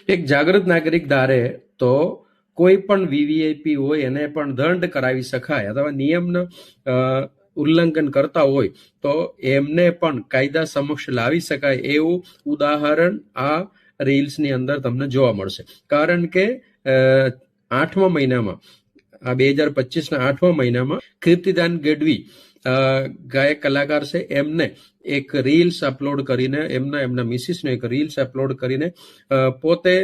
એક જાગૃત નાગરિક ધારે તો કોઈ પણ વીવીઆઈપી હોય એને પણ દંડ કરાવી શકાય, અથવા નિયમનું ઉલ્લંઘન કરતા હોય તો એમને પણ કાયદા સમક્ષ લાવી શકાય એવું ઉદાહરણ આ રીલ્સની અંદર તમને જોવા મળશે. કારણ કે 8મા મહિનામાં, આ 2025ના 8મા મહિનામાં કીર્તિદાન ગઢવી ગાયક કલાકાર છે, એમને એક રીલ્સ અપલોડ કરીને, એમના મિસિસનો એક રીલ્સ અપલોડ કરીને પોતે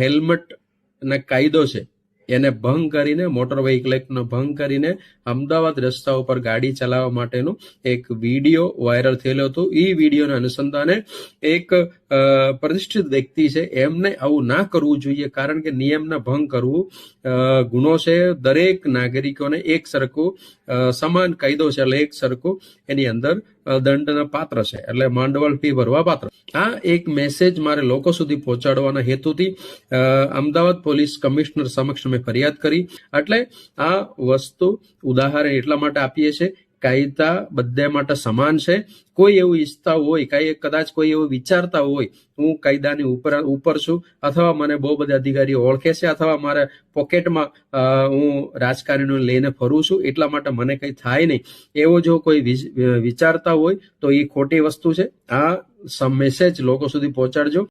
હેલ્મેટ ના કાયદો છે એને ભંગ કરીને, મોટર વ્હીકલ એક્ટનો ભંગ કરીને અમદાવાદ રસ્તા ઉપર ગાડી ચલાવવા માટેનું એક વિડીયો વાયરલ થયેલો હતો. એ વિડીયોના અનુસંધાને એક પ્રતિષ્ઠિત વ્યક્તિ છે, એમને આવું ના કરવું જોઈએ, કારણ કે નિયમના ભંગ કરવું ગુનો છે. દરેક નાગરિકોને એક સરખું સમાન કાયદો છે, એટલે એક સરખું એની અંદર દંડના પાત્ર છે, એટલે માંડવળ ફી ભરવા પાત્ર. આ એક મેસેજ મારે લોકો સુધી પહોંચાડવાના હેતુથી અમદાવાદ પોલીસ કમિશનર સમક્ષ મેં ફરિયાદ કરી. એટલે આ વસ્તુ ઉદાહરણ એટલા માટે આપીએ છીએ, કાયદા બધા માટે સમાન છે. કોઈ એવું ઈચ્છતા હોય, કદાચ કોઈ એવું વિચારતા હોય હું કાયદાની ઉપર છું, અથવા મને બહુ બધા અધિકારીઓ ઓળખે છે, અથવા મારા પોકેટમાં હું રાજકારણીઓ લઈને ફરું છું એટલા માટે મને કંઈ થાય નહીં, એવો જો કોઈ વિચારતા હોય તો એ ખોટી વસ્તુ છે. આ મેસેજ લોકો સુધી પહોંચાડજો.